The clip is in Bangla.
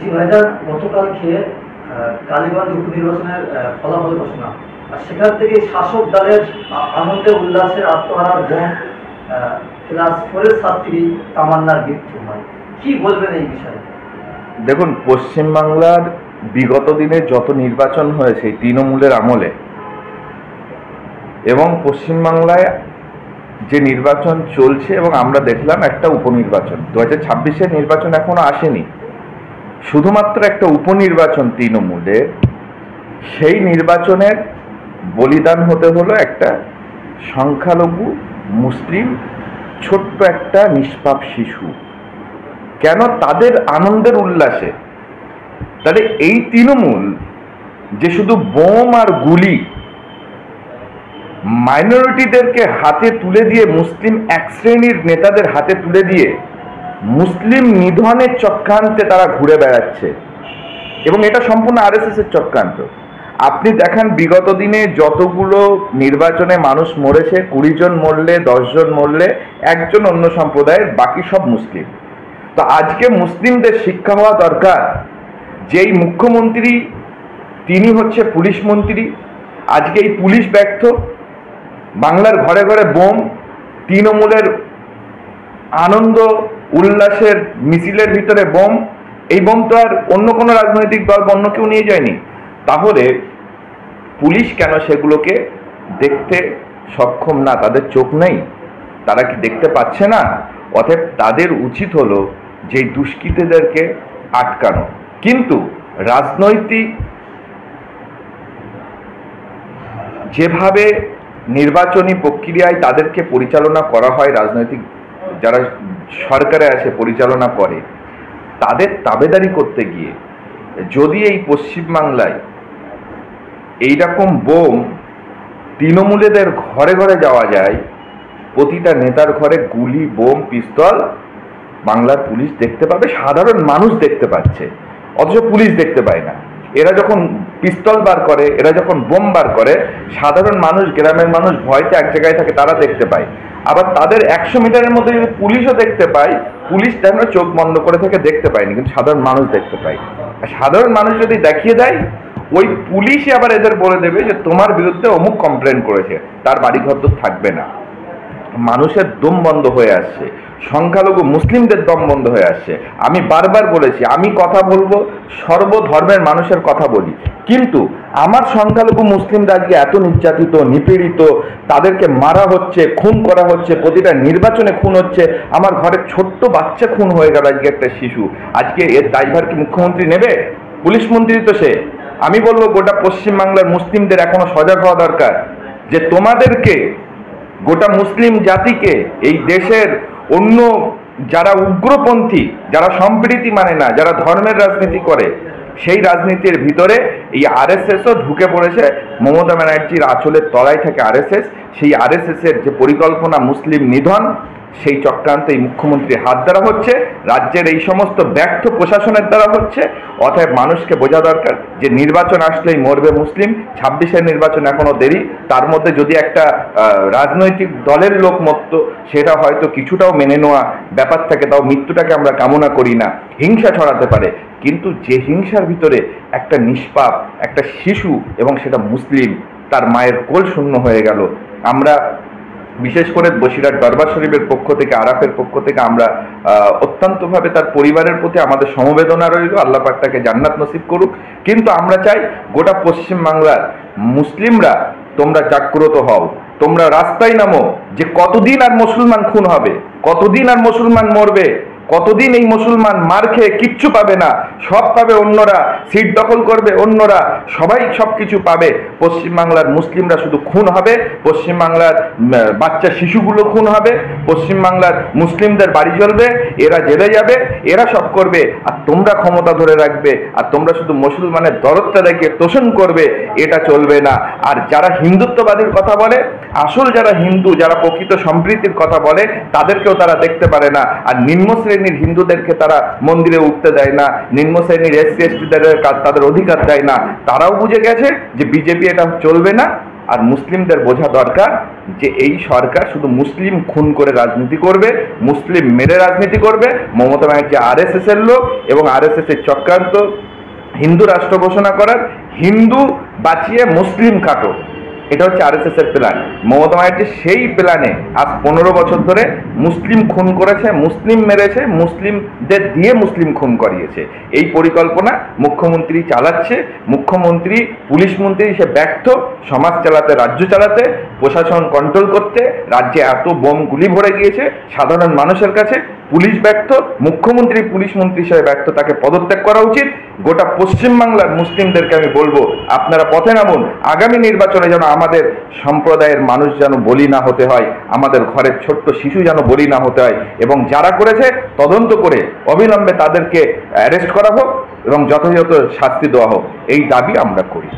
জি ভাইজান, গতকালকে কালীগঞ্জ উপনির্বাচনের ফলাফল ঘোষণা, আর সেখান থেকে শাসক দলের আনন্দে উল্লাসের আত্মহারার বোন ক্লাস 4-এর ছাত্রী তামান্নার মৃত্যু হয়। কি বলবেন এই বিষয়ে? দেখুন, পশ্চিমবাংলার বিগত দিনে যত নির্বাচন হয়েছে তৃণমূলের আমলে, এবং পশ্চিমবাংলায় যে নির্বাচন চলছে, এবং আমরা দেখলাম একটা উপনির্বাচন 2026-এর নির্বাচন এখনো আসেনি, শুধুমাত্র একটা উপনির্বাচন তৃণমূলের, সেই নির্বাচনের বলিদান হতে হলো একটা সংখ্যালঘু মুসলিম ছোট্ট একটা নিষ্পাপ শিশু। কেন? তাদের আনন্দের উল্লাসে। তাহলে এই তৃণমূল যে শুধু বোম আর গুলি মাইনরিটিদেরকে হাতে তুলে দিয়ে, মুসলিম এক শ্রেণীর নেতাদের হাতে তুলে দিয়ে মুসলিম নিধনের চক্রান্তে তারা ঘুরে বেড়াচ্ছে, এবং এটা সম্পূর্ণ আরএসএস এর চক্রান্ত। আপনি দেখেন, বিগত দিনে যতগুলো নির্বাচনে মানুষ মরেছে, 20 জন মরলে, 10 জন মরলে একজন অন্য সম্প্রদায়ের, বাকি সব মুসলিম। তো আজকে মুসলিমদের শিক্ষা হওয়া দরকার। যেই মুখ্যমন্ত্রী, তিনি হচ্ছে পুলিশ মন্ত্রী, আজকে এই পুলিশ ব্যর্থ, বাংলার ঘরে ঘরে বোম, তৃণমূলের আনন্দ উল্লাসের মিছিলের ভিতরে বোম। এই বোম তো আর অন্য কোনো রাজনৈতিক দল, অন্য কেউ নিয়ে যায়নি। তাহলে পুলিশ কেন সেগুলোকে দেখতে সক্ষম না? তাদের চোখ নেই? তারা কি দেখতে পাচ্ছে না? অতএব তাদের উচিত হলো যে দুষ্কৃতীদেরকে আটকানো। কিন্তু রাজনৈতিক যেভাবে নির্বাচনী প্রক্রিয়ায় তাদেরকে পরিচালনা করা হয়, রাজনৈতিক যারা সরকারে আছে পরিচালনা করে, তাদের তাবেদারি করতে গিয়ে যদি এই পশ্চিমবাংলায় এইরকম বোম তৃণমূলেদের ঘরে ঘরে যাওয়া যায়, প্রতিটা নেতার ঘরে গুলি, বোম, পিস্তল বাংলার পুলিশ দেখতে পাবে, সাধারণ মানুষ দেখতে পাচ্ছে, অথচ পুলিশ দেখতে পায় না। এরা যখন পিস্তল বার করে, এরা যখন বোম বার করে, সাধারণ মানুষ, গ্রামের মানুষ ভয়তে এক জায়গায় থাকে, তারা দেখতে পায়। আবার তাদের 100 মিটারের মধ্যে যদি পুলিশও দেখতে পায়, পুলিশ যেন চোখ বন্ধ করে থেকে দেখতে পায়নি, কিন্তু সাধারণ মানুষ দেখতে পায়। সাধারণ মানুষ যদি দেখিয়ে দেয়, ওই পুলিশই আবার এদের বলে দেবে যে তোমার বিরুদ্ধে অমুক কমপ্লেন করেছে, তার বাড়িঘর তো থাকবে না। মানুষের দম বন্ধ হয়ে আসছে, সংখ্যালঘু মুসলিমদের দম বন্ধ হয়ে আসছে। আমি বারবার বলেছি, আমি কথা বলবো, সর্বধর্মের মানুষের কথা বলি, কিন্তু আমার সংখ্যালঘু মুসলিমরা আজকে এত নির্যাতিত, নিপীড়িত, তাদেরকে মারা হচ্ছে, খুন করা হচ্ছে, প্রতিটা নির্বাচনে খুন হচ্ছে। আমার ঘরের ছোট্ট বাচ্চা খুন হয়ে গেল, আজকে একটা শিশু। আজকে এর দায়ভার কি মুখ্যমন্ত্রী নেবে? পুলিশ মন্ত্রী তো সে। আমি বলবো, গোটা পশ্চিমবাংলার মুসলিমদের এখনো সজাগ হওয়া দরকার, যে তোমাদেরকে, গোটা মুসলিম জাতিকে, এই দেশের অন্য যারা উগ্রপন্থী, যারা সম্প্রীতি মানে না, যারা ধর্মের রাজনীতি করে, সেই রাজনীতির ভিতরে এই আরএসএসও ঢুকে পড়েছে। মমতা ব্যানার্জির আঁচলের তলায় থাকে আরএসএস। সেই আরএসএস এর যে পরিকল্পনা মুসলিম নিধন, সেই চক্রান্তে এই মুখ্যমন্ত্রীর হাত দ্বারা হচ্ছে, রাজ্যের এই সমস্ত ব্যর্থ প্রশাসনের দ্বারা হচ্ছে। অতএব মানুষকে বোঝা দরকার যে নির্বাচন আসলেই মরবে মুসলিম। 26-এর নির্বাচন এখনো দেরি। তার মধ্যে যদি একটা রাজনৈতিক দলের লোক মরত, সেটা হয়তো কিছুটাও মেনে নেওয়া ব্যাপার থাকে, তাও মৃত্যুটাকে আমরা কামনা করি না। হিংসা ছড়াতে পারে, কিন্তু যে হিংসার ভিতরে একটা নিষ্পাপ, একটা শিশু, এবং সেটা মুসলিম, তার মায়ের কোল শূন্য হয়ে গেল। আমরা বিশেষ করে বসিরহাট দরবার শরীফের পক্ষ থেকে, আরাফের পক্ষ থেকে আমরা অত্যন্তভাবে তার পরিবারের প্রতি আমাদের সমবেদনা রইল। আল্লাহ পাক তাকে জান্নাত নসিব করুক। কিন্তু আমরা চাই গোটা পশ্চিমবাংলার মুসলিমরা তোমরা জাগ্রত হও, তোমরা রাস্তায় নামো। যে কতদিন আর মুসলমান খুন হবে, কতদিন আর মুসলমান মরবে, কতদিন এই মুসলমান মার খেয়ে কিচ্ছু পাবে না, সব পাবে অন্যরা, সিট দখল করবে অন্যরা, সবাই সব কিছু পাবে। পশ্চিমবাংলার মুসলিমরা শুধু খুন হবে, পশ্চিমবাংলার বাচ্চা শিশুগুলো খুন হবে, পশ্চিমবাংলার মুসলিমদের বাড়ি জ্বলবে, এরা জেলে যাবে, এরা সব করবে, আর তোমরা ক্ষমতা ধরে রাখবে, আর তোমরা শুধু মুসলমানের দরদটা দেখে তোষণ করবে। এটা চলবে না। আর যারা হিন্দুত্ববাদীর কথা বলে, আসল যারা হিন্দু, যারা প্রকৃত সম্প্রীতির কথা বলে, তাদেরকেও তারা দেখতে পারে না। আর নিম্ন শ্রেণীর হিন্দুদেরকে তারা মন্দিরে উঠতে দেয় না, নিম্ন শ্রেণীর এসসি এসটিদের তাদের অধিকার দেয় না। তারাও বুঝে গেছে যে বিজেপি এটা চলবে না, আর মুসলিমদের বোঝা দরকার যে এই সরকার শুধু মুসলিম খুন করে রাজনীতি করবে, মুসলিম মেরে রাজনীতি করবে। মমতা ব্যানার্জি আরএসএস এর লোক এবং আরএসএস এর চক্রান্ত হিন্দু রাষ্ট্র ঘোষণা করার, হিন্দু বাঁচিয়ে মুসলিম কাটো, এটা হচ্ছে আরএসএস এর প্ল্যান। মমতা ব্যানার্জি সেই প্ল্যানে আজ 15 বছর ধরে মুসলিম খুন করেছে, মুসলিম মেরেছে, মুসলিমদের দিয়ে মুসলিম খুন করিয়েছে। এই পরিকল্পনা মুখ্যমন্ত্রী চালাচ্ছে। মুখ্যমন্ত্রী পুলিশ মন্ত্রী সে ব্যর্থ সমাজ চালাতে, রাজ্য চালাতে, প্রশাসন কন্ট্রোল করতে। রাজ্যে এত বোম গুলি ভরে গিয়েছে, সাধারণ মানুষের কাছে পুলিশ ব্যর্থ, মুখ্যমন্ত্রী পুলিশ মন্ত্রী হিসেবে ব্যর্থ, তাকে পদত্যাগ করা উচিত। গোটা পশ্চিমবাংলার মুসলিমদেরকে আমি বলবো, আপনারা পথে নামুন। আগামী নির্বাচনে যেন আমাদের সম্প্রদায়ের মানুষ যেন বলি না হতে হয়, আমাদের ঘরের ছোট্ট শিশু যেন বলি না হতে হয়, এবং যারা করেছে তদন্ত করে অবিলম্বে তাদেরকে অ্যারেস্ট করা হোক এবং যথাযথ শাস্তি দেওয়া হোক, এই দাবি আমরা করি।